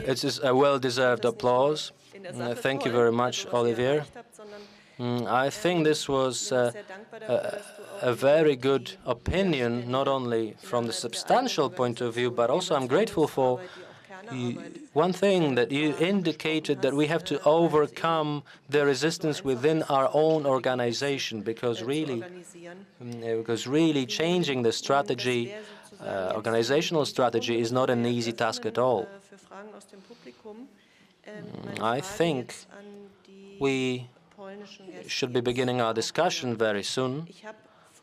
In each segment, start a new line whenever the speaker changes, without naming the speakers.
It is a well-deserved applause. Thank you very much, Olivier. I think this was a very good opinion, not only from the substantial point of view, but also I'm grateful for one thing that you indicated, that we have to overcome the resistance within our own organization, because really changing the strategy, organizational strategy, is not an easy task at all. I think we should be beginning our discussion very soon,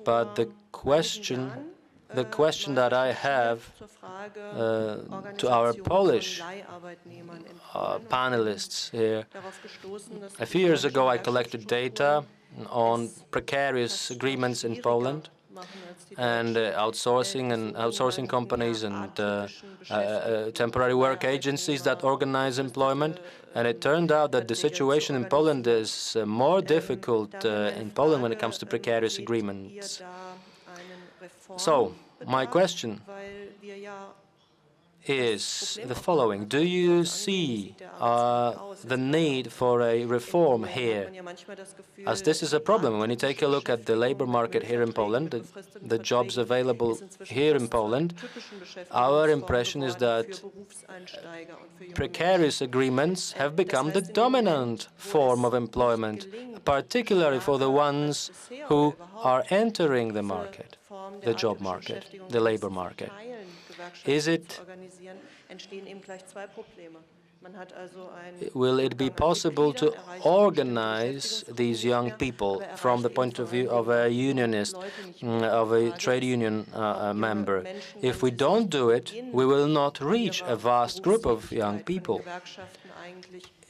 but the question that I have to our Polish panelists here: a few years ago I collected data on precarious agreements in Poland, and outsourcing companies and temporary work agencies that organize employment. And it turned out that the situation in Poland is more difficult in Poland when it comes to precarious agreements. So, my question is the following: do you see the need for a reform here? As this is a problem. When you take a look at the labor market here in Poland, the jobs available here in Poland, our impression is that precarious agreements have become the dominant form of employment, particularly for the ones who are entering the market, the job market, the labor market. Will it be possible to organize these young people from the point of view of a unionist, of a trade union member? If we don't do it, we will not reach a vast group of young people.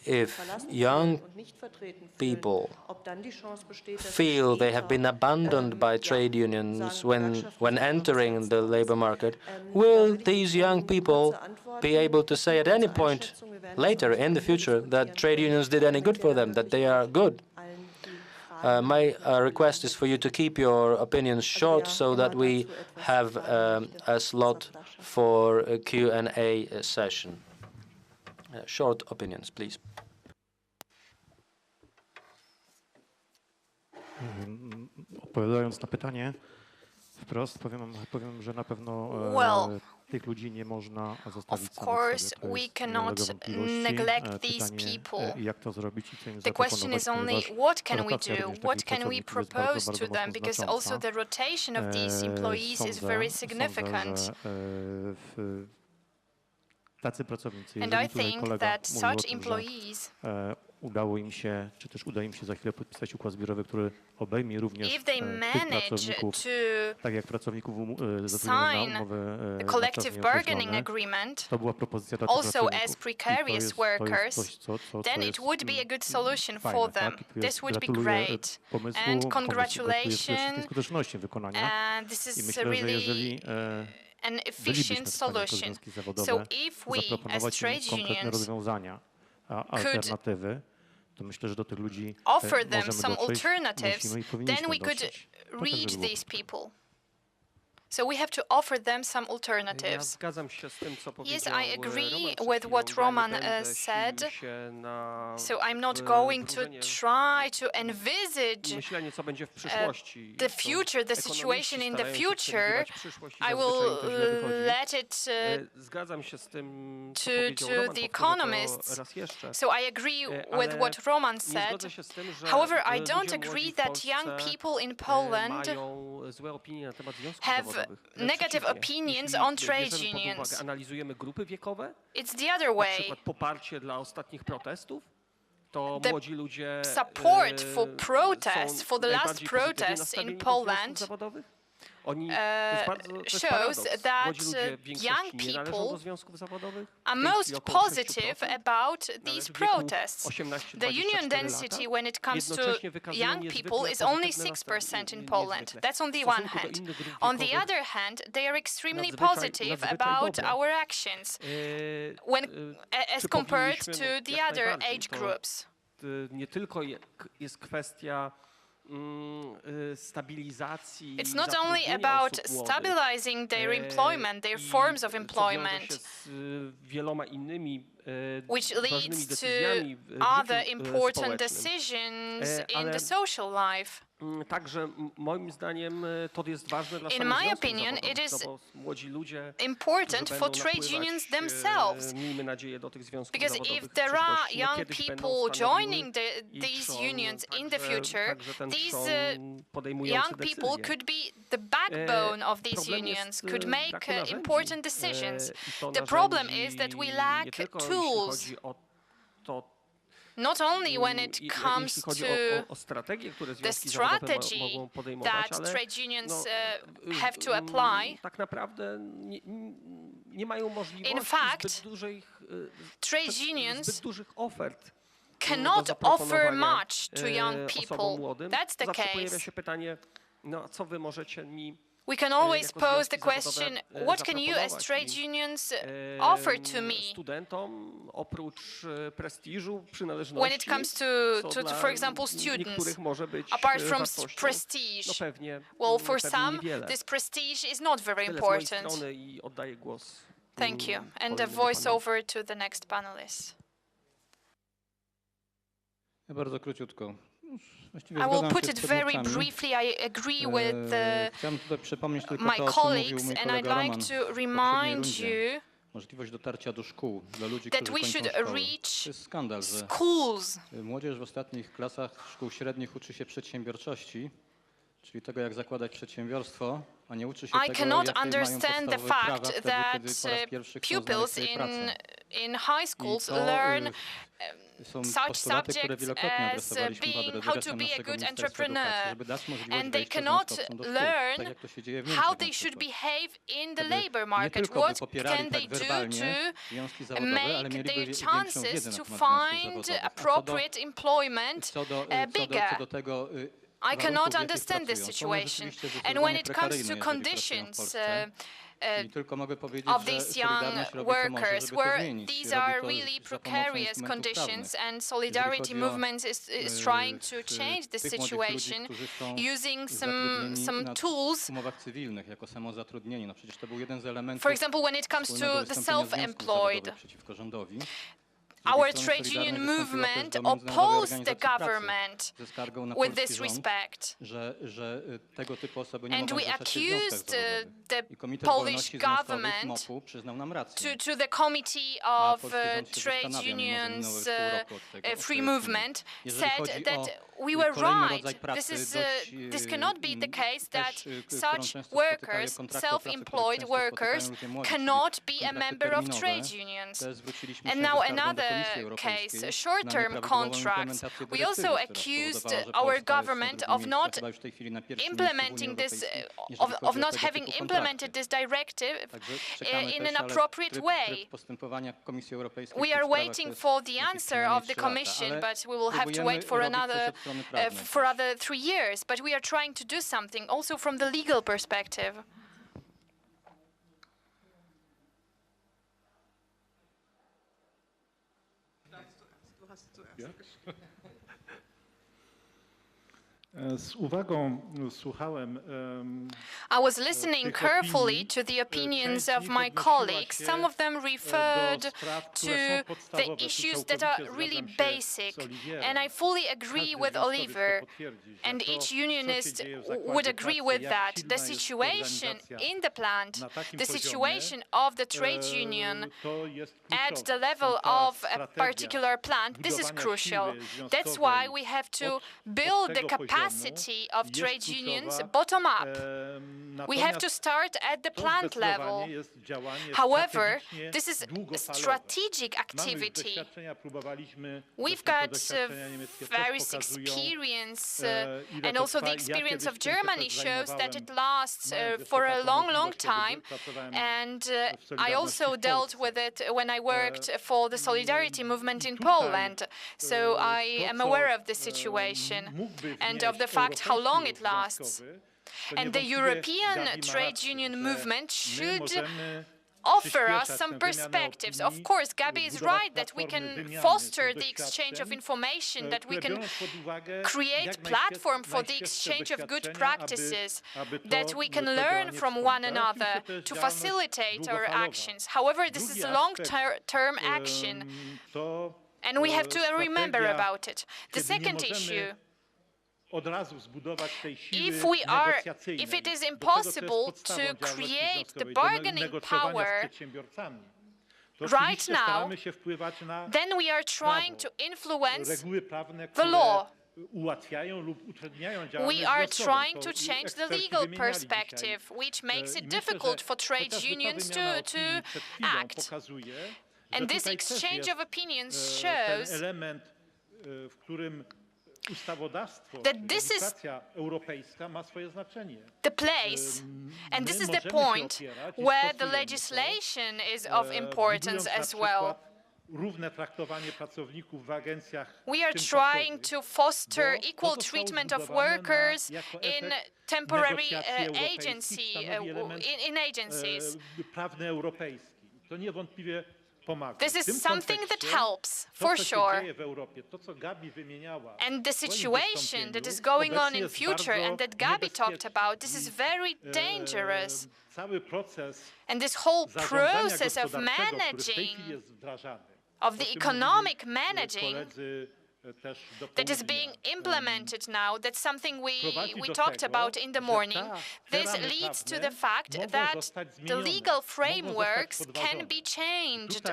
If young people feel they have been abandoned by trade unions when entering the labor market, will these young people be able to say at any point later in the future that trade unions did any good for them, that they are good? My request is for you to keep your opinions short so that we have a slot for a Q&A session. Short opinions, please.
Odpowiadając na pytanie wprost, powiem, że na pewno tych ludzi nie można zostawić samych sobie. To jest nie ulega wątpliwości. Pytanie, jak to zrobić i co im zaproponować, ponieważ rotacja również takich pracowników jest bardzo, bardzo mocno znacząca. Sądzę, że tacy pracownicy, jeżeli tutaj kolega mówił o tym, że udało im się, czy też uda im się za chwilę podpisać układ zbiorowy, który obejmie również tych pracowników, tak jak pracowników zatrudnionych na umowę na czas nieokreślony. To była propozycja dla tych pracowników. Then it would be a good solution for them. This would be great. And congratulations. This is really an efficient solution. So if we as trade unions could offer them some alternatives, then we could reach these people. So we have to offer them some alternatives. Yes, I agree with what Roman said. So I'm not going to try to envisage the future, the situation in the future. I will let it to the economists. So I agree with what Roman said. However, I don't agree that young people in Poland have negative opinions on trade unions. It's the other way. The support for protests, for the last protests in Poland, shows that young people are most positive about these protests. The union density when it comes to young people is only 6% in Poland. That's on the one hand. On the other hand, they are extremely positive about our actions as compared to the other age groups.
It's not only about stabilizing their employment, their forms of employment, which leads to other important decisions in the social life. In my opinion, it is important for trade unions themselves, because if there are young people joining these unions in the future, these young people could be the backbone of these unions, could make important decisions. The problem is that we lack tools, not only when it comes to the strategy that trade unions have to apply. In fact, trade unions cannot offer much to young people. That's the case. We can always pose the question, what can you as trade unions offer to me? When it comes to for example, students, apart from prestige. Well, for some, this prestige is not very important. Thank you. And a voice over to the next panelist.
Bardzo króciutko.
I will put it very briefly. I agree with my colleagues, and I'd like to remind you that we should reach schools.
Młodzież w ostatnich klasach szkół średnich uczy się przedsiębiorczości, czyli tego, jak zakładać przedsiębiorstwo, a nie uczy się tego, jakie mają podstawowe prawa wtedy, kiedy po raz pierwszy chcą znaleźć sobie pracę.
In high schools learn such subjects as how to be a good entrepreneur, and they cannot learn how they should behave in the labor market. What can they do to make their chances to find appropriate employment bigger? I cannot understand this situation. And when it comes to conditions of these young workers, where these are really precarious conditions, and Solidarity movement is trying to change the situation using some tools. For example, when it comes to the self-employed, our trade union movement opposed the government with this respect. And we accused the Polish government to the Committee of Trade Unions Free Movement, said that we were right. This cannot be the case that such workers, self-employed workers, cannot be a member of trade unions. And now another case, short-term contracts. We also accused our government of not implementing this, of not having implemented this directive in an appropriate way. We are waiting for the answer of the Commission, but we will have to wait for another 3 years. But we are trying to do something also from the legal perspective.
Z uwagą słuchałem.
I was listening carefully to the opinions of my colleagues. Some of them referred to the issues that are really basic, and I fully agree with Oliver, and each unionist would agree with that. The situation in the plant, the situation of the trade union at the level of a particular plant, this is crucial. That's why we have to build the capacity of trade unions bottom up. We have to start at the plant level. However, this is a strategic activity. We've got various experience, and also the experience of Germany shows that it lasts for a long, long time. And I also dealt with it when I worked for the Solidarity movement in Poland. So I am aware of the situation and of the fact how long it lasts. And the European trade union movement should offer us some perspectives. Of course, Gabi is right that we can foster the exchange of information, that we can create platform for the exchange of good practices, that we can learn from one another to facilitate our actions. However, this is a long-term action, and we have to remember about it. The second issue, if it is impossible to create the bargaining power right now, then we are trying to influence the law. We are trying to change the legal perspective, which makes it difficult for trade unions to act. And this exchange of opinions shows that this is the place, and this is the point where the legislation is of importance as well. We are trying to foster equal treatment of workers in temporary agencies. This is something that helps, for sure. And the situation that is going on in future and that Gabi talked about, this is very dangerous. And this whole process of managing, of the economic managing, that is being implemented now, that's something we talked about in the morning. This leads to the fact that the legal frameworks can be changed,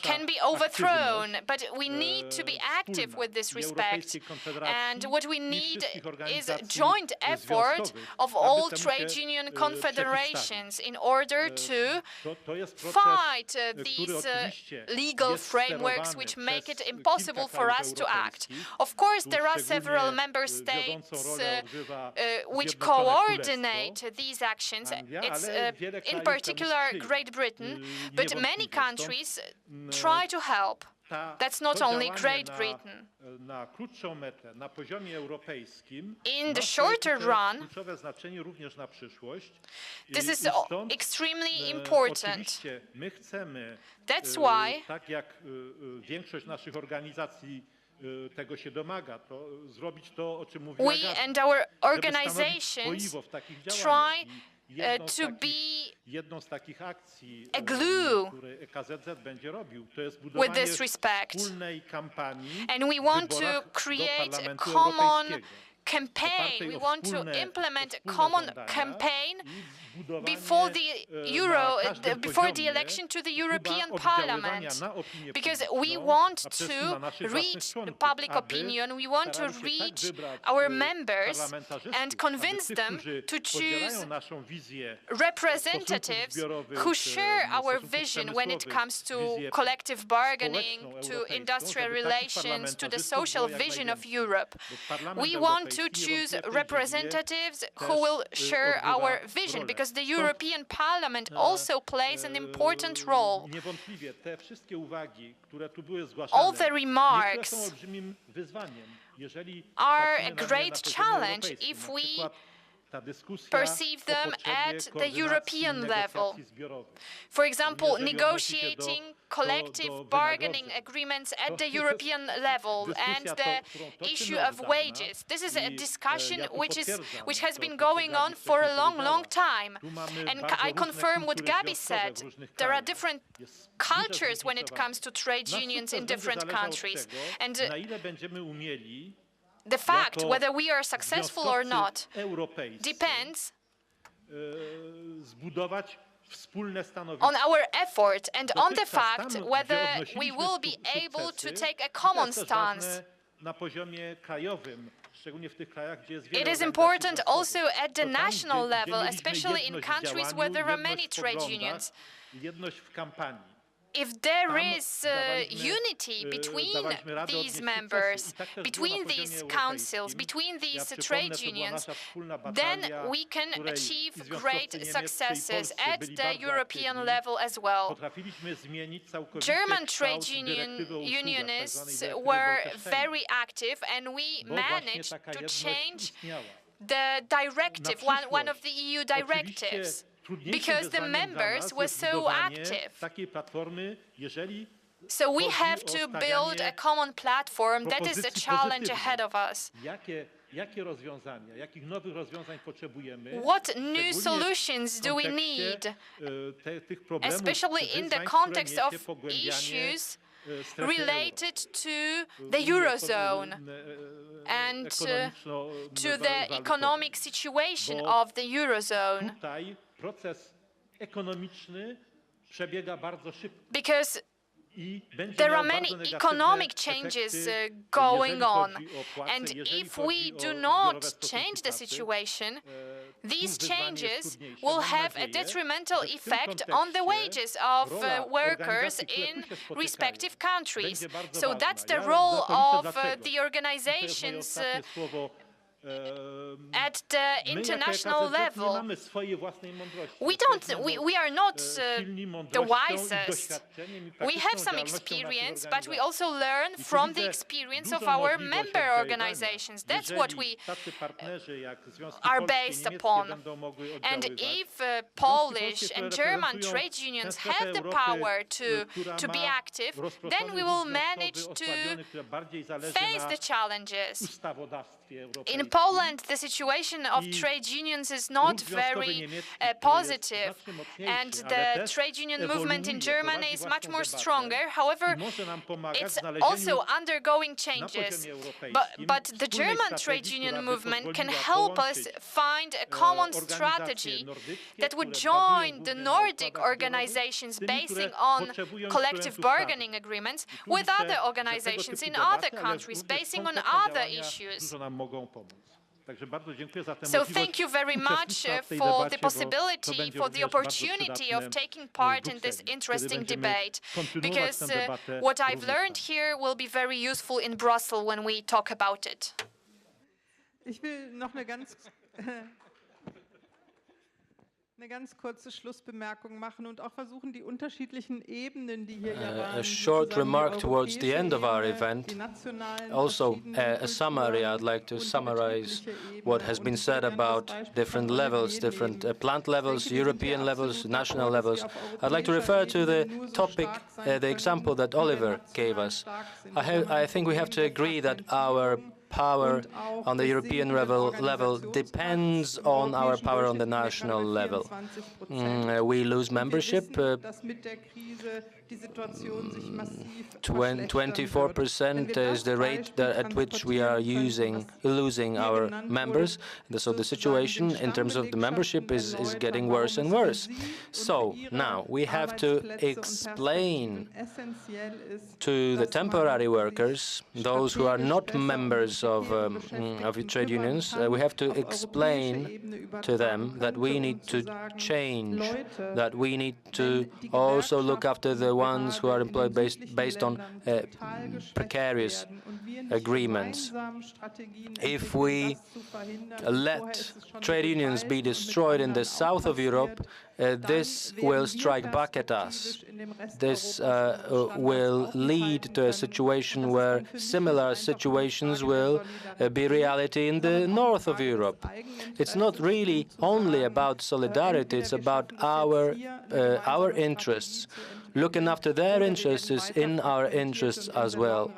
can be overthrown, but we need to be active with this respect. And what we need is a joint effort of all trade union confederations in order to fight these legal frameworks which make it impossible for us to act. Of course, there are several member states which coordinate these actions. It's in particular Great Britain, but many countries try to help. That's not only Great Britain. In the shorter run, this is extremely important. That's why we and our organizations try to be a glue with this respect. And we want to create a common campaign. We want to implement a common campaign before the election to the European Parliament, because we want to reach the public opinion, we want to reach our members and convince them to choose representatives who share our vision when it comes to collective bargaining, to industrial relations, to the social vision of Europe. We want to choose representatives who will share our vision, because the European Parliament also plays an important role. All the remarks are a great challenge if we perceive them at the European level. For example, negotiating collective bargaining agreements at the European level and the issue of wages. This is a discussion which has been going on for a long time. And I confirm what Gabi said. There are different cultures when it comes to trade unions in different countries. And the fact whether we are successful or not depends on our effort and on the fact whether we will be able to take a common stance. It is important also at the national level, especially in countries where there are many trade unions. If there is unity between these members, between these councils, between these trade unions, then we can achieve great successes at the European level as well. German trade unionists were very active, and we managed to change the directive, one of the EU directives. because the members were so active. So we have to build a common platform. That is the challenge ahead of us. What new solutions do we need, especially in the context of issues related to the Eurozone and to the economic situation of the Eurozone? Because there are many economic changes going on, and if we do not change the situation, these changes will have a detrimental effect on the wages of workers in respective countries. So that's the role of the organizations at the international level. We are not the wisest. We have some experience, but we also learn from the experience of our member organizations. That's what we are based upon. And if Polish and German trade unions have the power to be active, then we will manage to face the challenges. In Poland, the situation of trade unions is not very positive, and the trade union movement in Germany is much more stronger. However, it's also undergoing changes. But the German trade union movement can help us find a common strategy that would join the Nordic organizations basing on collective bargaining agreements with other organizations in other countries basing on other issues. So thank you very much for the possibility, for the opportunity of taking part in this interesting debate, because what I've learned here will be very useful in Brussels when we talk about it.
Ich will noch eine ganz kurze Schlussbemerkung machen und auch versuchen, die unterschiedlichen Ebenen, die hier waren,
a short remark towards the end of our event. Also, a summary. I'd like to summarize what has been said about different levels, different plant levels, European levels, national levels. I'd like to refer to the topic, the example that Oliver gave us. I think we have to agree that our power on the European level depends on our power on the national level. We lose membership. 24% is the rate at which we are losing our members. So the situation in terms of the membership is getting worse and worse. So now we have to explain to the temporary workers, those who are not members of trade unions, we have to explain to them that we need to change, that we need to also look after the ones who are employed based on precarious agreements. If we let trade unions be destroyed in the south of Europe, this will strike back at us. This will lead to a situation where similar situations will be reality in the north of Europe. It's not really only about solidarity, it's about our interests. Looking after their interests is in our interests as well.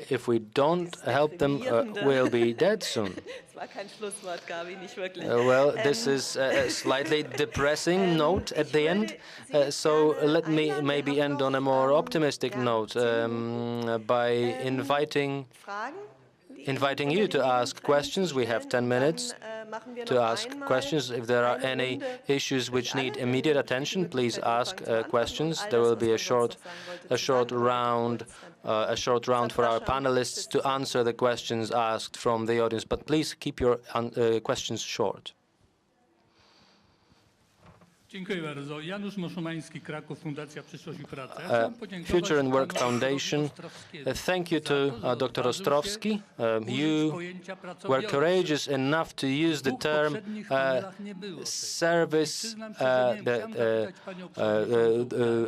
If we don't help them, we'll be dead soon. Well, this is a slightly depressing note at the end, so let me maybe end on a more optimistic note by inviting you to ask questions. We have 10 minutes to ask questions. If there are any issues which need immediate attention, please ask questions. There will be a short round for our panelists to answer the questions asked from the audience. But please keep your questions short. Future and Work Foundation. Thank you to Dr. Ostrowski. You were courageous enough to use the term service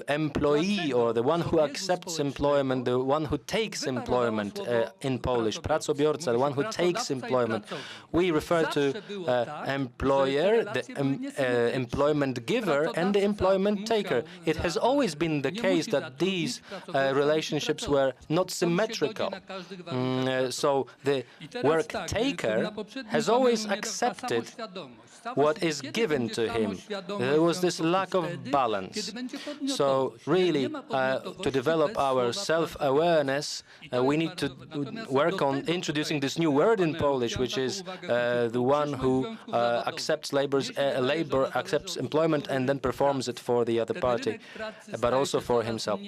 employee, or the one who accepts employment, the one who takes employment in Polish, pracobiorca, the one who takes employment. We refer to employer, the employment giver, and the employment taker. It has always been the case that these relationships were not symmetrical. So the work taker has always accepted what is given to him. There was this lack of balance. So really, to develop our self-awareness, we need to work on introducing this new word in Polish, which is the one who accepts labor, accepts employment, and then performs it for the other party, but also for himself.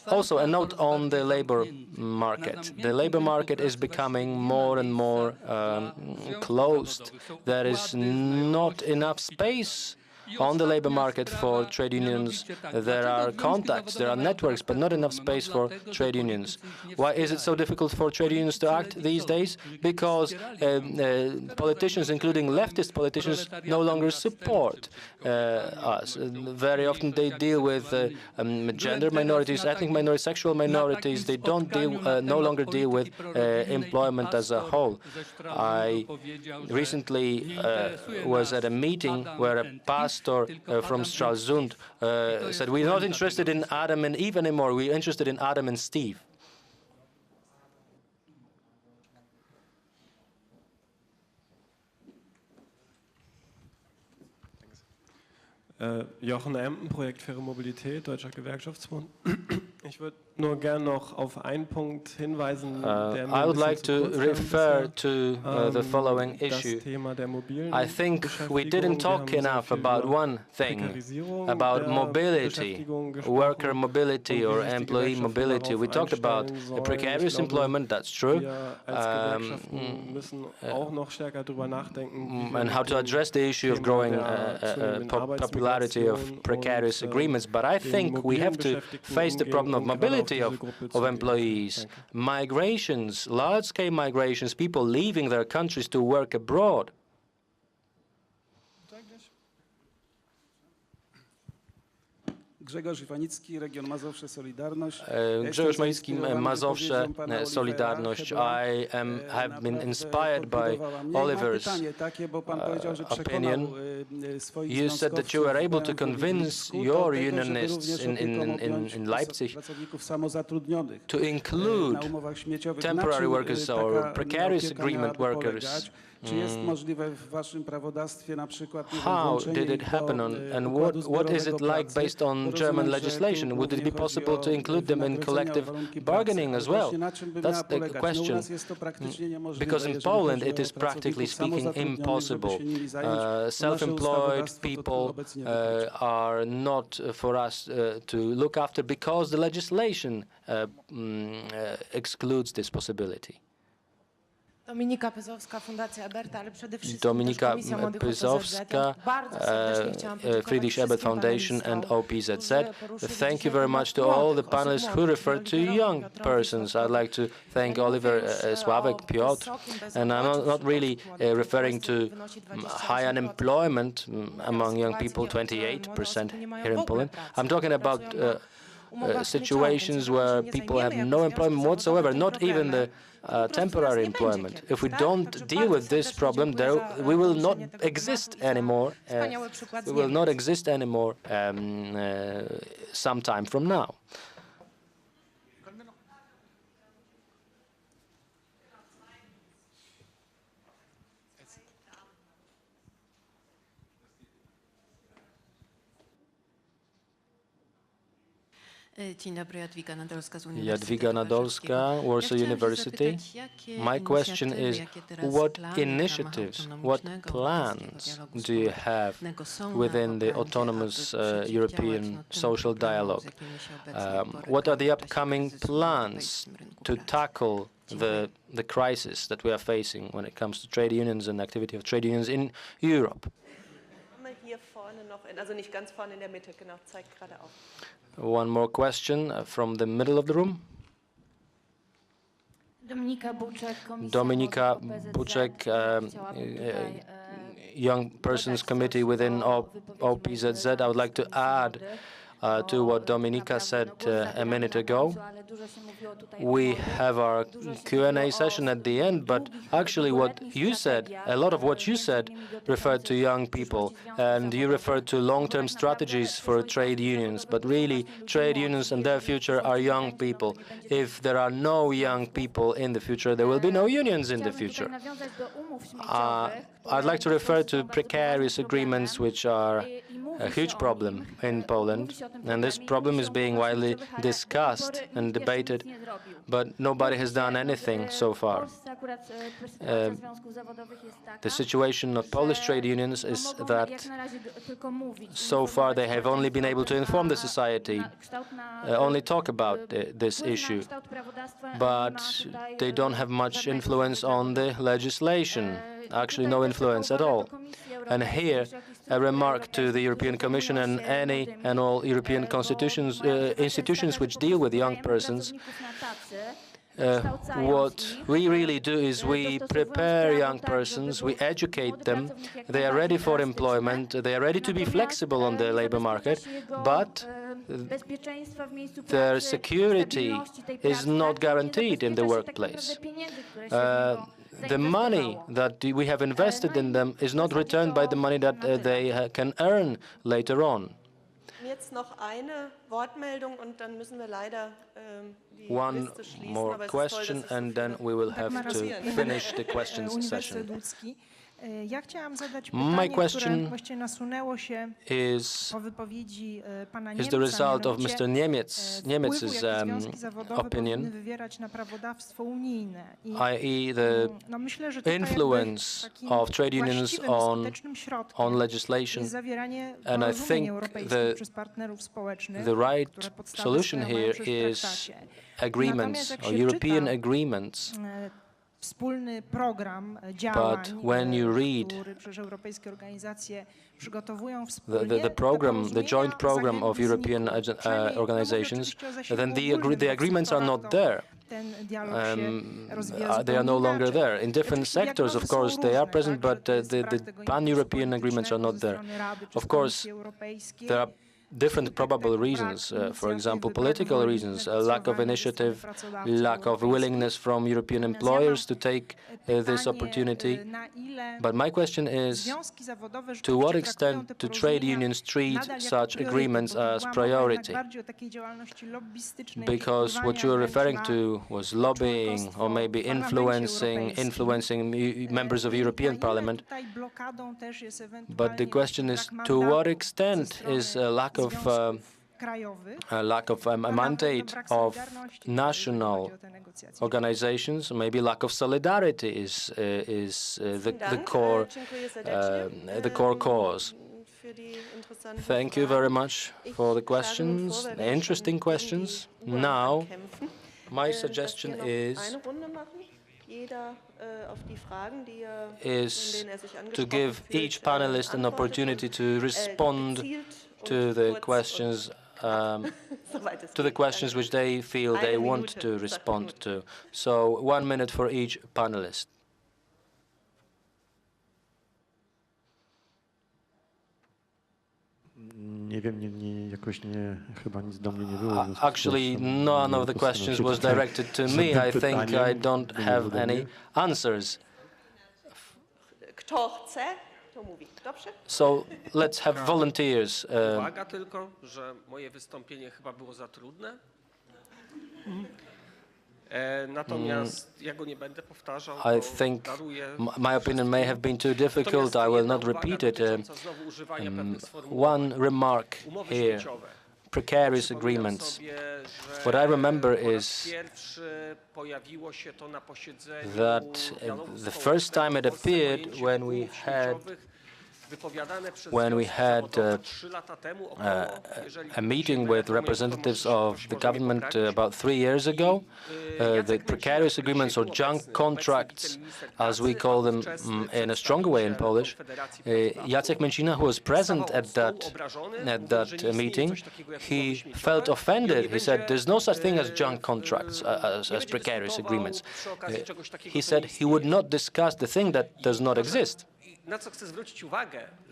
Also, a note on the labor market. The labor market is becoming more and more closed. There is not enough space on the labor market for trade unions. There are contacts, there are networks, but not enough space for trade unions. Why is it so difficult for trade unions to act these days? Because politicians, including leftist politicians, no longer support us. Very often they deal with gender minorities, ethnic minorities, sexual minorities. They don't no longer deal with employment as a whole. I recently was at a meeting where a pastor from Stralsund said, "We're not interested in Adam and Eve anymore, we're interested in Adam and Steve."
Jochen Emden, Projekt Faire Mobilität, Deutscher Gewerkschaftsbund. Ich würde nur gerne noch auf einen Punkt hinweisen, der
I would like to refer to the following issue. I think we didn't talk enough about one thing, about mobility, worker mobility or employee mobility. We talked about precarious employment, that's true, and how to address the issue of growing popularity of precarious agreements. But I think we have to face the problem of mobility of employees, migrations, large-scale migrations, people leaving their countries to work abroad.
Grzegorz Iwanicki, region Mazowsze Solidarność.
Grzegorz Iwanicki, Mazowsze Solidarność. I have been inspired by Oliver's opinion. You said that you were able to convince your unionists in Leipzig to include temporary workers or precarious agreement workers. How did it happen, and what is it like based on German legislation? Would it be possible to include them in collective bargaining as well? That's the question. Because in Poland it is practically speaking impossible. Self-employed people are not for us to look after because the legislation excludes this possibility.
Dominika Pyzowska, Fundacja Eberta, ale przede wszystkim
Dominika Pyzowska, Friedrich-Ebert-Foundation and OPZZ. Thank you very much to all the panelists who referred to young persons. I'd like to thank Oliver, Sławek, Piotr, and I'm not really referring to high unemployment among young people, 28% here in Poland. I'm talking about situations where people have no employment whatsoever, not even the temporary employment. If we don't deal with this problem, we will not exist anymore. We will not exist anymore sometime from now. Jadwiga Nadolska, Warsaw University. My question is, what initiatives, what plans do you have within the autonomous European social dialogue? What are the upcoming plans to tackle the crisis that we are facing when it comes to trade unions and activity of trade unions in Europe? One more question from the middle of the room. Dominika Buczek, Young Persons Committee within OPZZ. I would like to add to what Dominika said a minute ago. We have our Q&A session at the end, but actually what you said, a lot of what you said referred to young people, and you referred to long-term strategies for trade unions, but really trade unions and their future are young people. If there are no young people in the future, there will be no unions in the future. I'd like to refer to precarious agreements, which are a huge problem in Poland, and this problem is being widely discussed and debated, but nobody has done anything so far. The situation of Polish trade unions is that so far they have only been able to inform the society, only talk about this issue, but they don't have much influence on the legislation, actually no influence at all. And here, a remark to the European Commission and any and all European institutions which deal with young persons. What we really do is we prepare young persons, we educate them, they are ready for employment, they are ready to be flexible on the labor market, but their security is not guaranteed in the workplace. The money that we have invested in them is not returned by the money that they can earn later on. One more question, and then we will have to finish the questions session. My question is the result of Mr. Niemiec's opinion, i.e. the influence of trade unions on legislation. And I think the right solution here is agreements, or European agreements. But when you read the program, the joint program of European organizations, then the agreements are not there. They are no longer there. In different sectors, of course, they are present, but the pan-European agreements are not there. Of course, there are different probable reasons, for example, political reasons, a lack of initiative, lack of willingness from European employers to take this opportunity. But my question is, to what extent do trade unions treat such agreements as priority? Because what you were referring to was lobbying or maybe influencing members of European Parliament. But the question is, to what extent is a lack of a mandate of national organizations, maybe lack of solidarity is the core cause. Thank you very much for the questions, interesting questions. Now, my suggestion is to give each panelist an opportunity to respond to the questions which they feel they want to respond to. So 1 minute for each panelist. Actually, none of the questions was directed to me. I think I don't have any answers. So let's have volunteers.
Uwaga tylko, że moje wystąpienie chyba było za trudne. Natomiast ja go nie będę powtarzał.
I think my opinion may have been too difficult. I will not repeat it. One remark here. Precarious agreements. What I remember is that the first time it appeared when we had when we had a meeting with representatives of the government about 3 years ago, the precarious agreements or junk contracts, as we call them in a stronger way in Polish, Jacek Mięcina, who was present at that meeting, he felt offended. He said, there's no such thing as junk contracts, as precarious agreements. He said he would not discuss the thing that does not exist.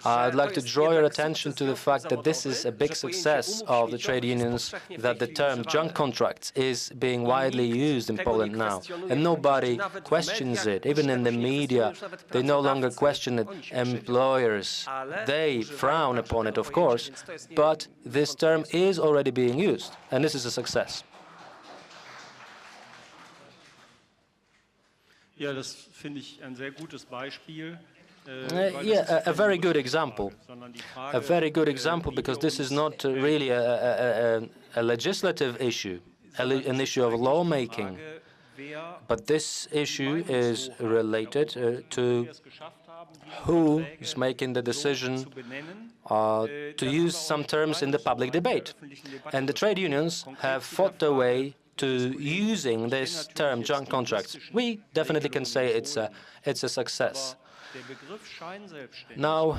I'd like to draw your attention to the fact that this is a big success of the trade unions, that the term junk contracts is being widely used in Poland now, and nobody questions it. Even in the media, they no longer question it. Employers, they frown upon it, of course, but this term is already being used, and this is a success.
Ja, das finde ich ein sehr gutes Beispiel.
A very good example. A very good example, because this is not really a legislative issue, an issue of lawmaking. But this issue is related to who is making the decision to use some terms in the public debate. And the trade unions have fought their way to using this term, junk contracts. We definitely can say it's a success. Now,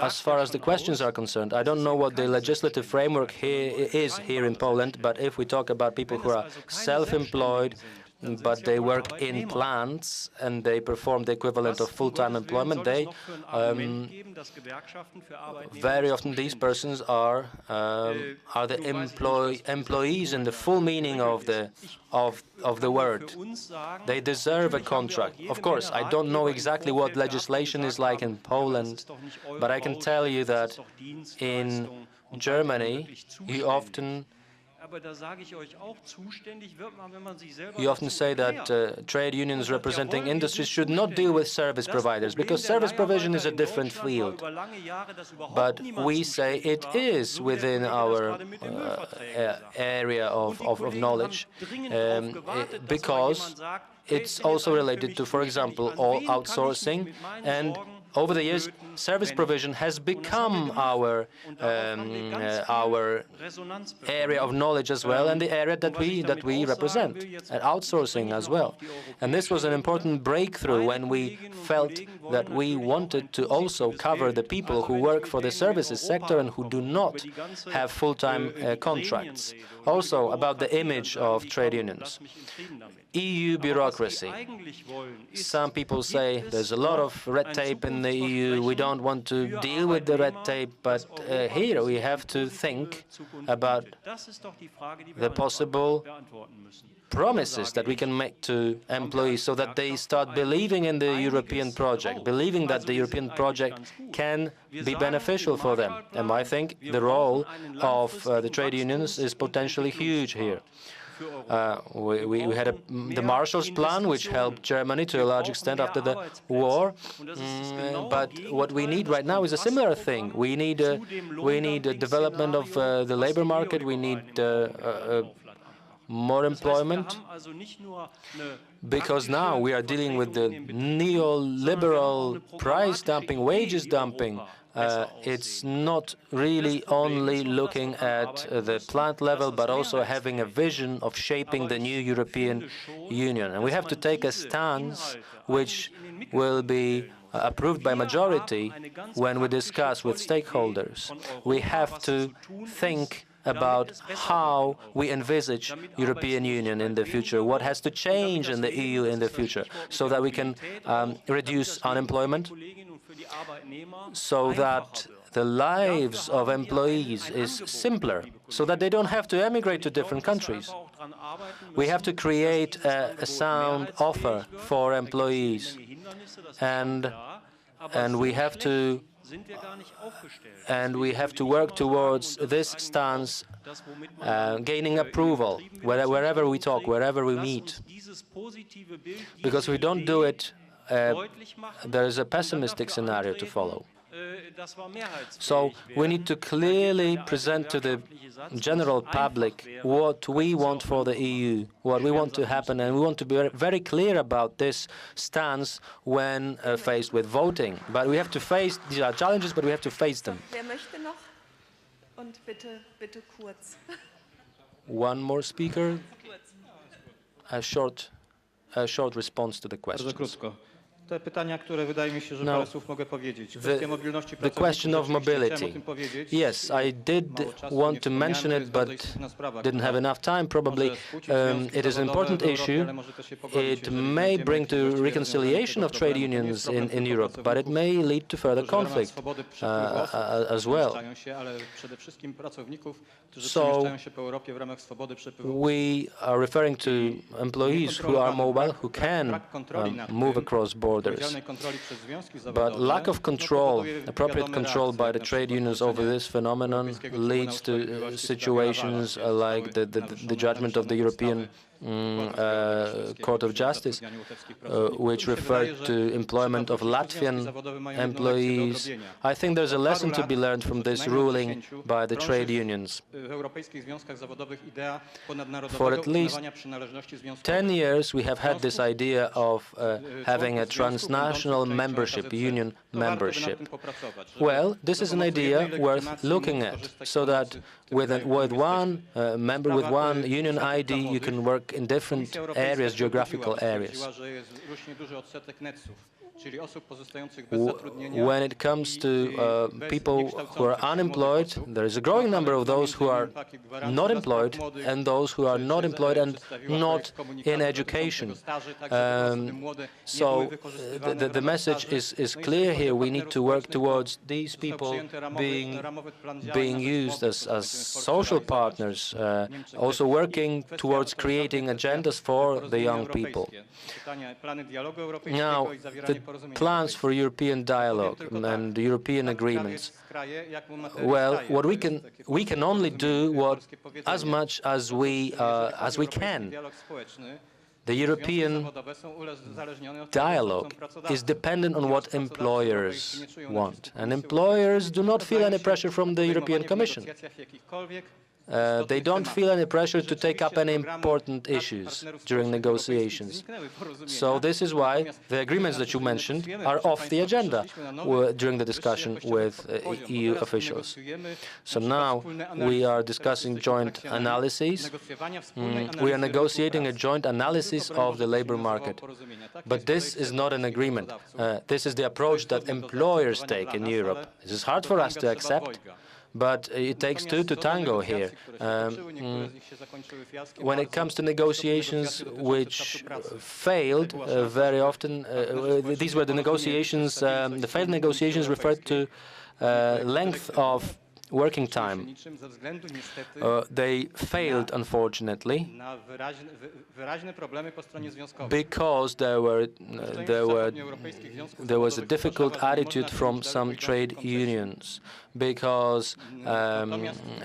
as far as the questions are concerned, I don't know what the legislative framework is here in Poland, but if we talk about people who are self-employed, but they work in plants and they perform the equivalent of full-time employment, they very often these persons are the employees in the full meaning of the word. They deserve a contract. Of course, I don't know exactly what legislation is like in Poland, but I can tell you that in Germany, you often say that trade unions representing industries should not deal with service providers, because service provision is a different field. But we say it is within our area of knowledge, because it's also related to, for example, all outsourcing, and over the years, service provision has become our area of knowledge as well, and the area that we represent, and outsourcing as well. And this was an important breakthrough when we felt that we wanted to also cover the people who work for the services sector and who do not have full-time contracts. Also, about the image of trade unions. EU bureaucracy. Some people say there's a lot of red tape in the EU, we don't want to deal with the red tape, but here we have to think about the possible promises that we can make to employees so that they start believing in the European project, believing that the European project can be beneficial for them. And I think the role of the trade unions is potentially huge here. We had the Marshall's Plan, which helped Germany to a large extent after the war. But what we need right now is a similar thing. We need a development of the labor market. We need more employment, because now we are dealing with the neoliberal price dumping, wages dumping. It's not really only looking at the plant level, but also having a vision of shaping the new European Union. And we have to take a stance which will be approved by majority when we discuss with stakeholders. We have to think about how we envisage European Union in the future, what has to change in the EU in the future, so that we can reduce unemployment, so that the lives of employees is simpler, so that they don't have to emigrate to different countries. We have to create a sound offer for employees, and we have to work towards this stance, gaining approval wherever we talk, wherever we meet. Because if we don't do it, there is a pessimistic scenario to follow. So we need to clearly present to the general public what we want for the EU, what we want to happen, and we want to be very clear about this stance when faced with voting. But we have to face, these are challenges, but we have to face them. One more speaker. A short response to the question.
Te pytania, które wydaje mi się, że parę słów mogę powiedzieć. Kwestia mobilności
The question of mobility. Yes, I did want to mention it, but didn't have enough time. Probably it is an important issue. It may bring to reconciliation of trade unions in Europe, but it may lead to further conflict as well. So we are referring to employees who are mobile, who can move across borders. But lack of control, appropriate control by the trade unions over this phenomenon leads to situations like the judgment of the European Court of Justice, which referred to employment of Latvian employees. I think there's a lesson to be learned from this ruling by the trade unions. For at least 10 years, we have had this idea of having a transnational membership, union membership. Well, this is an idea worth looking at, so that with one member, with one union ID, you can work in different areas, geographical areas. When it comes to people who are unemployed, there is a growing number of those who are not employed and those who are not employed and not in education. So the message is clear here. We need to work towards these people being used as social partners, also working towards creating agendas for the young people. Now, the plans for European dialogue and European agreements. Well, what we can only do as much as we can. The European dialogue is dependent on what employers want, and employers do not feel any pressure from the European Commission. They don't feel any pressure to take up any important issues during negotiations. So this is why the agreements that you mentioned are off the agenda during the discussion with EU officials. So now we are discussing joint analyses. We are negotiating a joint analysis of the labor market. But this is not an agreement. This is the approach that employers take in Europe. This is hard for us to accept. But it takes two to tango here. When it comes to negotiations which failed very often, these were the negotiations, the failed negotiations referred to length of working time. They failed, unfortunately, because there was a difficult attitude from some trade unions, because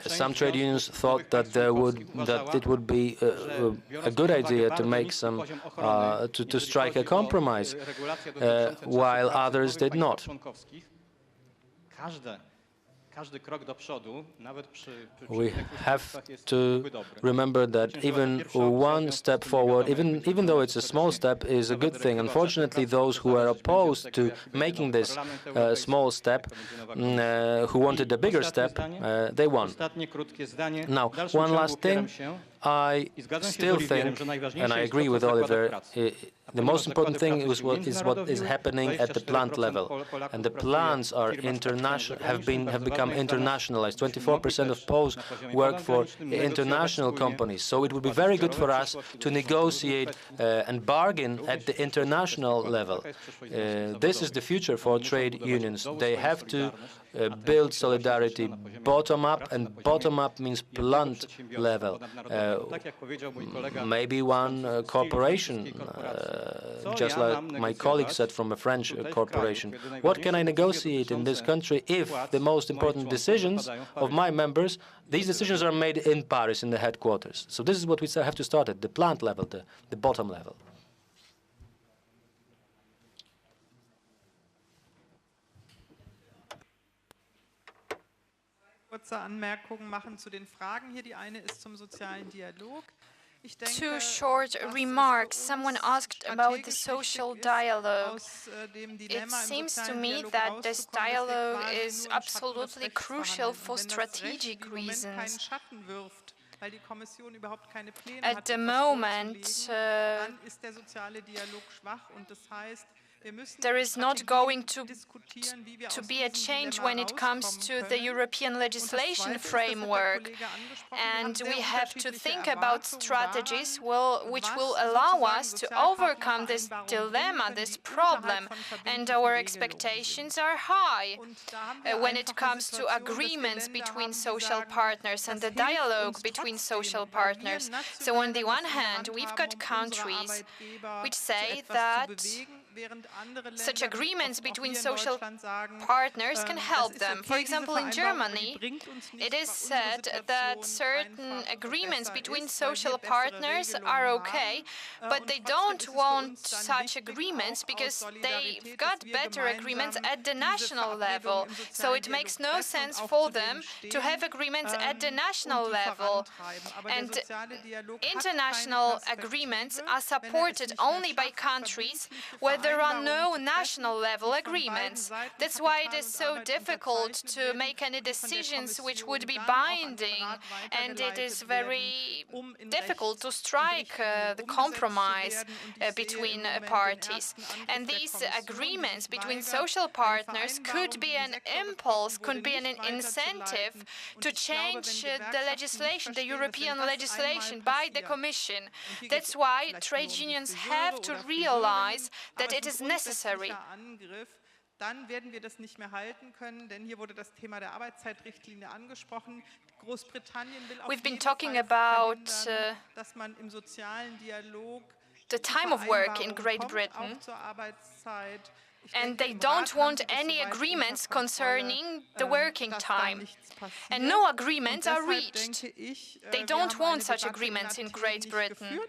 some trade unions thought that it would be a good idea to make some to strike a compromise, while others did not. We have to remember that even one step forward, even though it's a small step, is a good thing. Unfortunately, those who are opposed to making this small step, who wanted a bigger step, they won. Now, one last thing. I still think, and I agree with Oliver, the most important thing is what is happening at the plant level, and the plants are have become internationalized. 24% of Poles work for international companies, so it would be very good for us to negotiate and bargain at the international level. This is the future for trade unions. They have to build solidarity bottom up, and bottom up means plant level. Maybe one corporation, just like my colleague said from a French corporation. What can I negotiate in this country if the most important decisions of my members, these decisions are made in Paris, in the headquarters? So this is what we have to start at, the plant level, the bottom level.
kurze Anmerkungen machen zu den Fragen hier. Die eine ist zum sozialen Dialog.
Two short remarks. Someone asked about the social dialogue. It seems to me that this dialogue is absolutely crucial for strategic reasons. At the moment, there is not going to be a change when it comes to the European legislation framework. And we have to think about strategies which will allow us to overcome this dilemma, this problem. And our expectations are high when it comes to agreements between social partners and the dialogue between social partners. So on the one hand, we've got countries which say that such agreements between social partners can help them. For example, in Germany, it is said that certain agreements between social partners are okay, but they don't want such agreements because they've got better agreements at the national level. So it makes no sense for them to have agreements at the national level. And international agreements are supported only by countries where there are no national level agreements. That's why it is so difficult to make any decisions which would be binding, and it is very difficult to strike the compromise between parties. And these agreements between social partners could be an impulse, could be an incentive to change the legislation, the European legislation by the Commission. That's why trade unions have to realize that it is necessary.
Dann werden wir das nicht mehr halten können, denn hier wurde das Thema der Arbeitszeitrichtlinie angesprochen. Großbritannien will auf jeden Fall verhindern, dass man im sozialen Dialog
the time of work in Great Britain, and they don't want any agreements concerning the working time. And no agreements are reached. They don't want such agreements in Great Britain.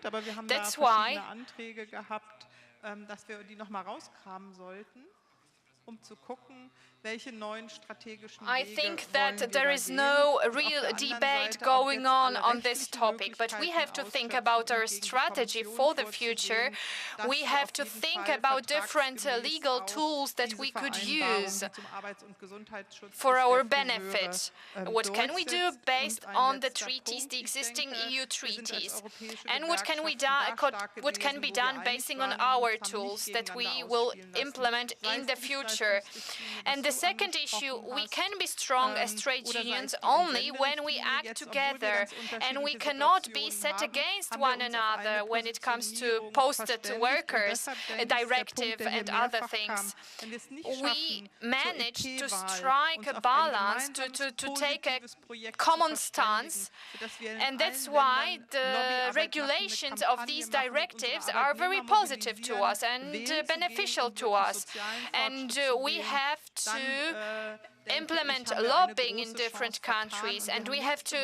That's why
dass wir die noch mal rauskramen sollten, zu gucken, welche neuen strategischen
I think that there is no real debate going on this topic, but we have to think about our strategy for the future. We have to think about different legal tools that we could use for our benefit. What can we do based on the treaties, the existing EU treaties? And what can be done basing on our tools that we will implement in the future? And the second issue, we can be strong as trade unions only when we act together, and we cannot be set against one another when it comes to posted workers, a directive and other things. We managed to strike a balance, to take a common stance, and that's why the regulations of these directives are very positive to us and beneficial to us. And we have to implement lobbying in different countries, and we have to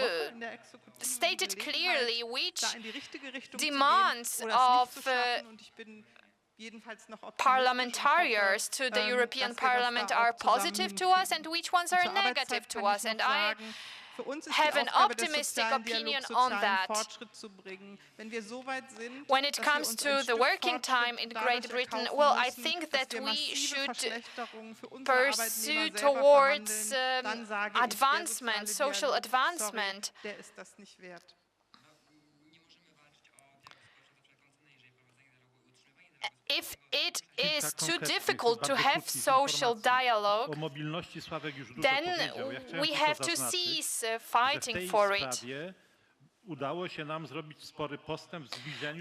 state it clearly which demands of parliamentarians to the European Parliament are positive to us and which ones are negative to us. And I have an optimistic opinion on that. When it comes to the working time in Great Britain, well, I think that we should pursue towards advancement, social advancement. If it is too difficult to have social dialogue, then we have to cease fighting for it.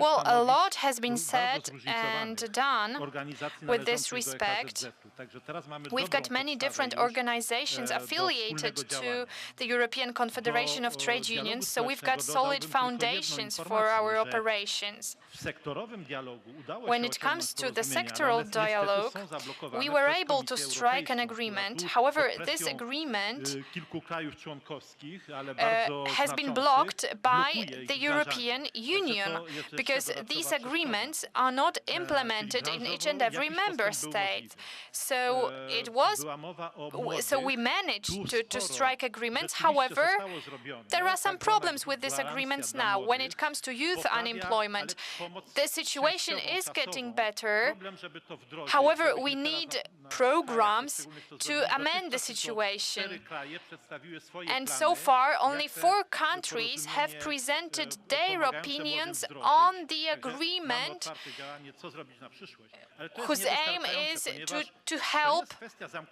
Well, a lot has been said and done with this respect. We've got many different organizations affiliated to the European Confederation of Trade Unions, so we've got solid foundations for our operations. When it comes to the sectoral dialogue, we were able to strike an agreement. However, this agreement has been blocked by by the European Union, because these agreements are not implemented in each and every member state. So we managed to strike agreements. However, there are some problems with these agreements now. When it comes to youth unemployment, the situation is getting better. However, we need programs to amend the situation. And so far, only 4 countries have presented their opinions on the agreement, whose aim is to help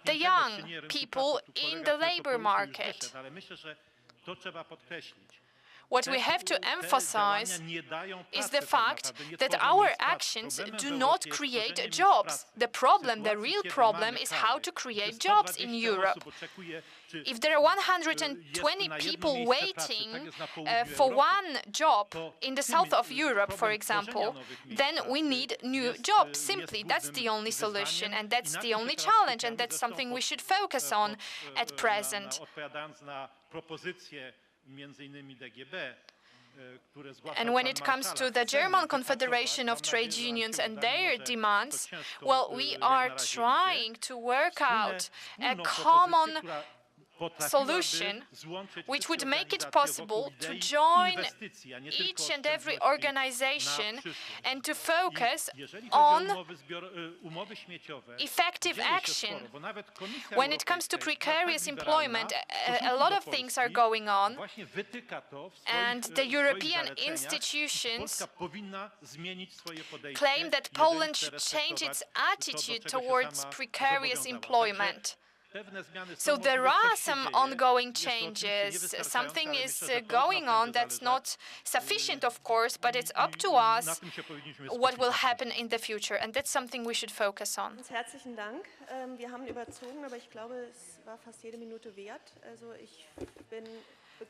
the young people in the labor market. What we have to emphasize is the fact that our actions do not create jobs. The problem, the real problem, is how to create jobs in Europe. If there are 120 people waiting for one job in the south of Europe, for example, then we need new jobs, simply. That's the only solution, and that's the only challenge, and that's something we should focus on at present. And when it comes to the German Confederation of Trade Unions and their demands, well, we are trying to work out a common solution which would make it possible to join each and every organization and to focus on effective action. When it comes to precarious employment, a lot of things are going on, and the European institutions claim that Poland should change its attitude towards precarious employment. So there are some ongoing changes. Something is going on that's not sufficient, of course, but it's up to us what will happen in the future, and that's something we should focus on.
Herzlichen Dank. Wir haben überzogen, aber ich glaube, es war fast jede Minute wert. Also ich bin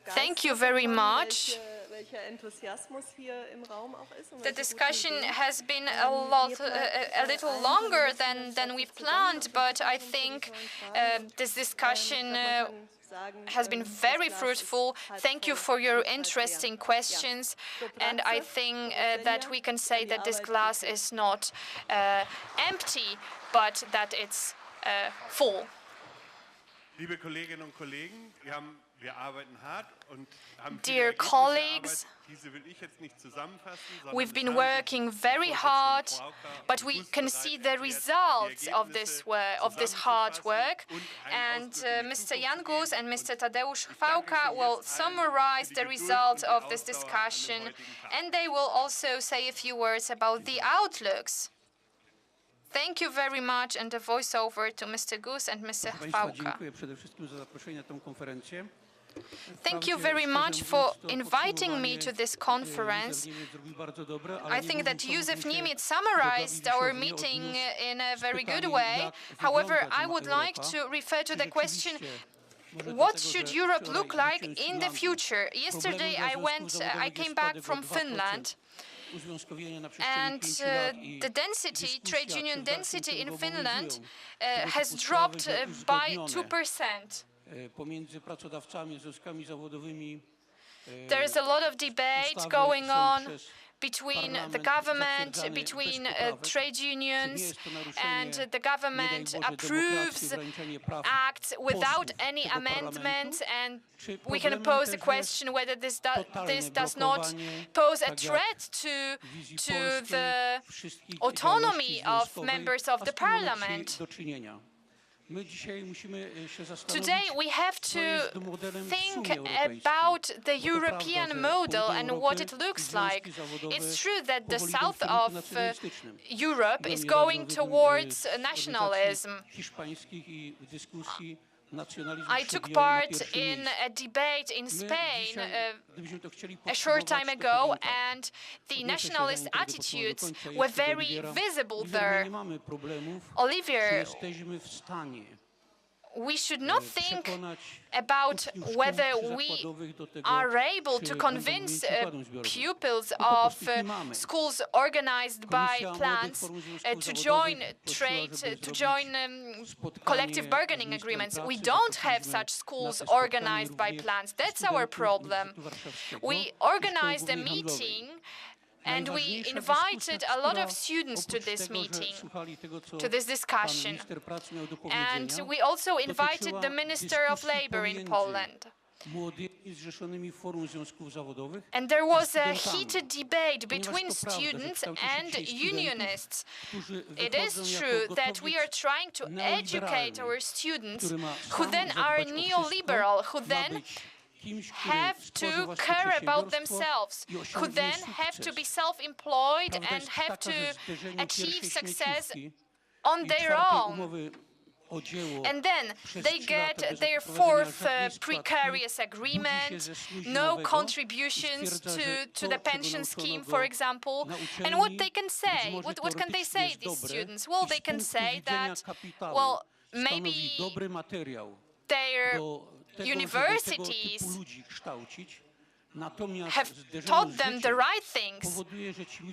Thank you very much. The discussion has been a little longer than we've planned, but I think this discussion has been very fruitful. Thank you for your interesting questions, and I think that we can say that this glass is not empty, but that it's full.
Liebe Kolleginnen und Kollegen, wir arbeiten hart und haben
Dear colleagues, we've been working very hard, but we can see the results of this hard work. And Mr. Jan Gus and Mr. Tadeusz Chwałka will summarize the results of this discussion, and they will also say a few words about the outlooks. Thank you very much, and the voiceover to Mr. Gus and Mr. Chwałka. Thank you very much for inviting me to this conference. I think that Józef Niemiec summarized our meeting in a very good way. However, I would like to refer to the question, what should Europe look like in the future? Yesterday I came back from Finland. And the density, trade union density in Finland has dropped by 2%. There is a lot of debate going on between the government, between trade unions, and the government approves acts without any amendments, and we can pose the question whether this does not pose a threat to the autonomy of members of the parliament. Today we have to think about the European model and what it looks like. It's true that the south of Europe is going towards nationalism. I took part in a debate in Spain a short time ago, and the nationalist attitudes were very visible there. Olivier, we should not think about whether we are able to convince pupils of schools organized by plans to join collective bargaining agreements. We don't have such schools organized by plans. That's our problem. We organized a meeting and we invited a lot of students to this meeting, to this discussion. And we also invited the Minister of Labor in Poland. And there was a heated debate between students and unionists. It is true that we are trying to educate our students who then are neoliberal, who then have to care about themselves, who then have to be self-employed and have to achieve success on their own. And then they get their fourth precarious agreement, no contributions to the pension scheme, for example. And what they can say, what can they say, these students? Well, they can say that, well, maybe their universities have taught them the right things,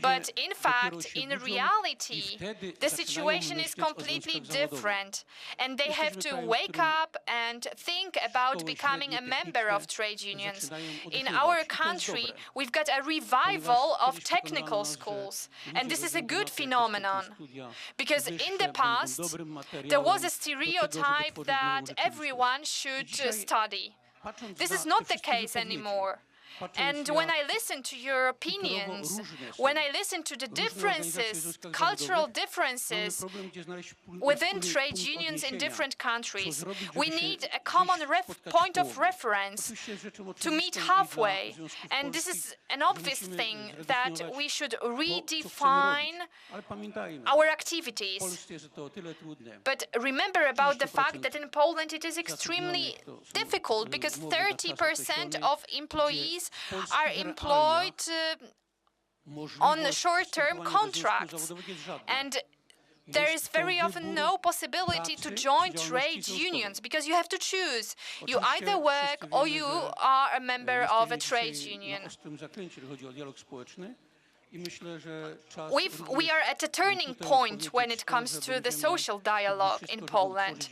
but in fact, in reality, the situation is completely different, and they have to wake up and think about becoming a member of trade unions. In our country, we've got a revival of technical schools, and this is a good phenomenon, because in the past, there was a stereotype that everyone should study. This is not the case anymore. And when I listen to your opinions, when I listen to the differences, cultural differences within trade unions in different countries, we need a common point of reference to meet halfway. And this is an obvious thing, that we should redefine our activities. But remember about the fact that in Poland it is extremely difficult, because 30% of employees are employed on short-term contracts, and there is very often no possibility to join trade unions, because you have to choose. You either work or you are a member of a trade union. We are at a turning point when it comes to the social dialogue in Poland,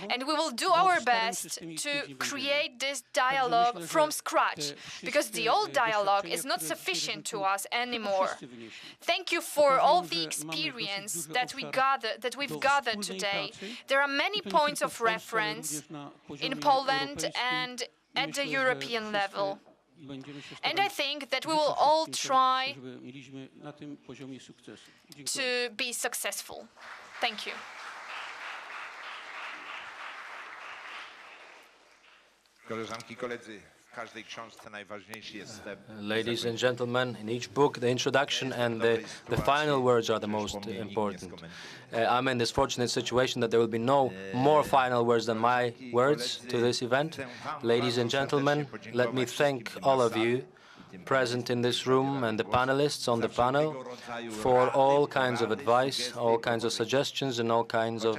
and we will do our best to create this dialogue from scratch, because the old dialogue is not sufficient to us anymore. Thank you for all the experience that we've gathered today. There are many points of reference in Poland and at the European level. And I think that we will all try to be successful. Thank you.
Koleżanki, koledzy, w każdej książce najważniejszy jest wstęp.
Ladies and gentlemen, in each book, the introduction and the final words are the most important. I'm in this fortunate situation that there will be no more final words than my words to this event. Ladies and gentlemen, let me thank all of you present in this room and the panelists on the panel for all kinds of advice, all kinds of suggestions, and all kinds of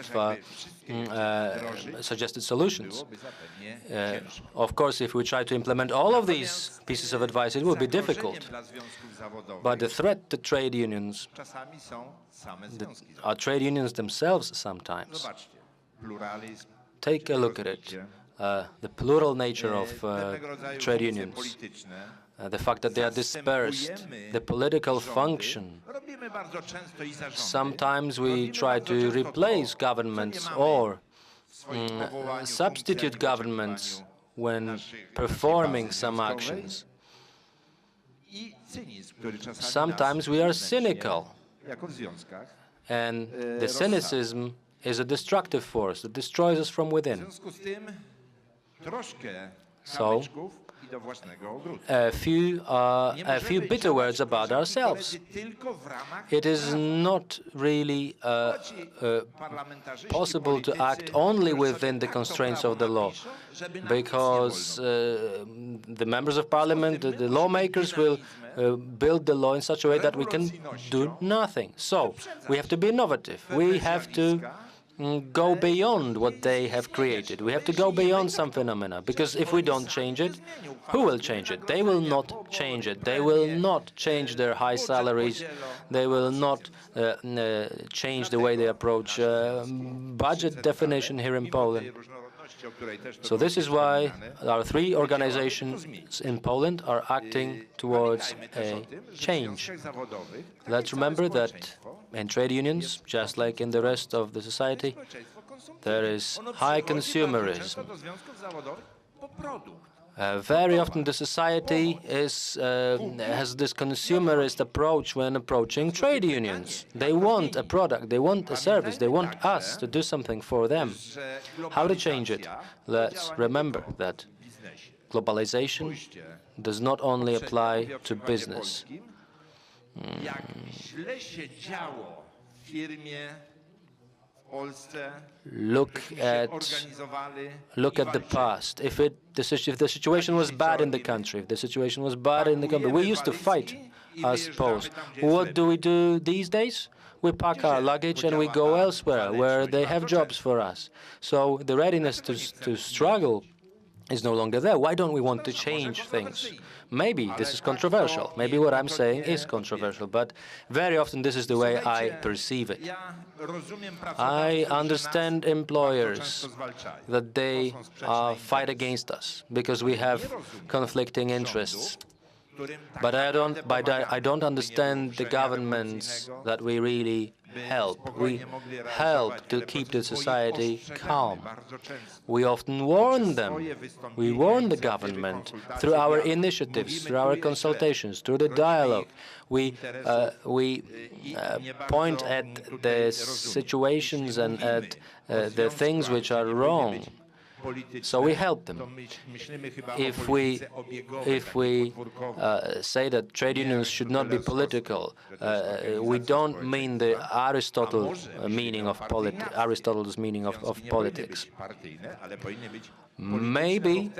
suggested solutions. Of course, if we try to implement all of these pieces of advice, it will be difficult. But the threat to trade unions, are trade unions themselves sometimes. Take a look at it. The plural nature of trade unions. The fact that they are dispersed, the political function. Sometimes we try to replace governments or substitute governments when performing some actions. Sometimes we are cynical, and the cynicism is a destructive force that destroys us from within. So, a few bitter words about ourselves. It is not really possible to act only within the constraints of the law, because the members of parliament, the lawmakers, will build the law in such a way that we can do nothing. So we have to be innovative. We have to go beyond what they have created. We have to go beyond some phenomena, because if we don't change it, who will change it? They will not change it. They will not change their high salaries. They will not change the way they approach budget definition here in Poland. So this is why our three organizations in Poland are acting towards a change. Let's remember that in trade unions, just like in the rest of the society, there is high consumerism. Very often the society has this consumerist approach when approaching trade unions. They want a product, they want a service, they want us to do something for them. How to change it? Let's remember that globalization does not only apply to business. Look at the past. If the situation was bad in the country, we used to fight, I suppose. What do we do these days? We pack our luggage and we go elsewhere, where they have jobs for us. So the readiness to struggle is no longer there. Why don't we want to change things? Maybe this is controversial. Maybe what I'm saying is controversial, but very often this is the way I perceive it. I understand employers that they fight against us because we have conflicting interests. But I don't understand the governments that we really help. We help to keep the society calm. We often warn them. We warn the government through our initiatives, through our consultations, through the dialogue. We point at the situations and at the things which are wrong. So we help them. If we say that trade unions should not be political, we don't mean the Aristotle's meaning of politics. Maybe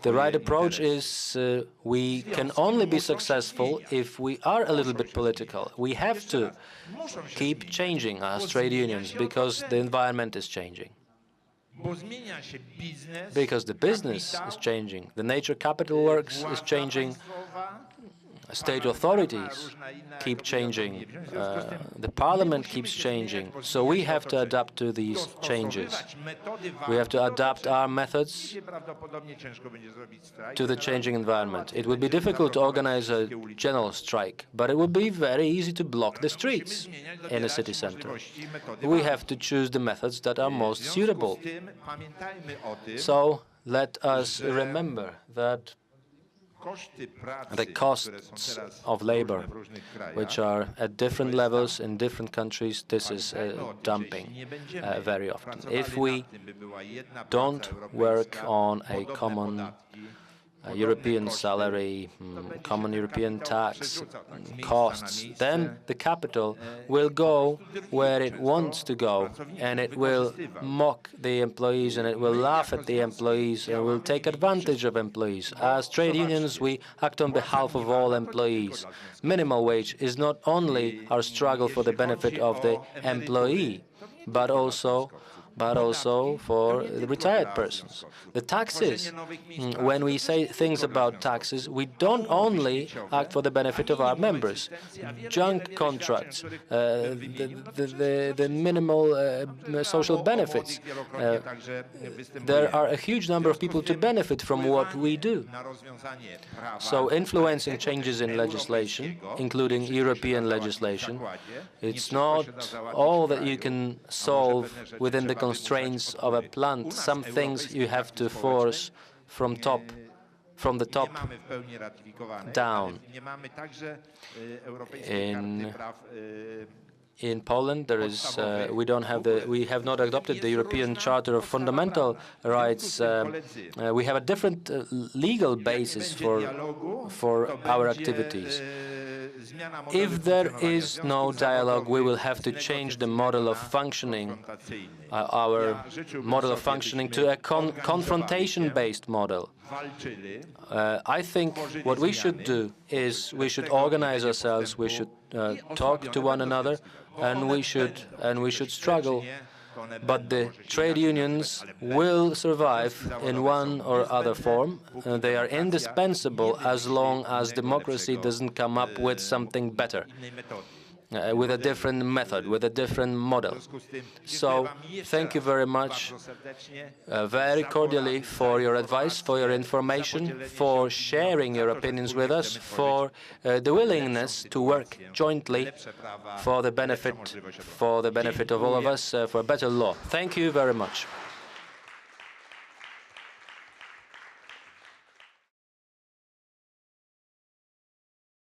the right approach is we can only be successful if we are a little bit political. We have to keep changing as trade unions because the environment is changing. Because the business is changing, the nature capital works is changing, state authorities keep changing, the parliament keeps changing. So we have to adapt to these changes. We have to adapt our methods to the changing environment. It would be difficult to organize a general strike, but it would be very easy to block the streets in a city center. We have to choose the methods that are most suitable. So let us remember that the costs of labor, which are at different levels in different countries, this is dumping very often. If we don't work on a common European salary, common European tax costs, then the capital will go where it wants to go, and it will mock the employees, and it will laugh at the employees, and will take advantage of employees. As trade unions, we act on behalf of all employees. Minimum wage is not only our struggle for the benefit of the employee, but also for the retired persons. The taxes, when we say things about taxes, we don't only act for the benefit of our members. Junk contracts, the minimal social benefits. There are a huge number of people to benefit from what we do. So influencing changes in legislation, including European legislation, it's not all that you can solve within the constraints of a plant. Some things you have to force from the top down. In Poland, there is we have not adopted the European Charter of Fundamental Rights. We have a different legal basis for our activities. If there is no dialogue, we will have to change the model of functioning, our model of functioning, to a confrontation-based model. I think what we should do is we should organize ourselves, we should talk to one another, and we should struggle. But the trade unions will survive in one or other form. They are indispensable as long as democracy doesn't come up with something better, with a different method, with a different model. So thank you very much, very cordially, for your advice, for your information, for sharing your opinions with us, for the willingness to work jointly for the benefit of all of us, for a better law. Thank you very much.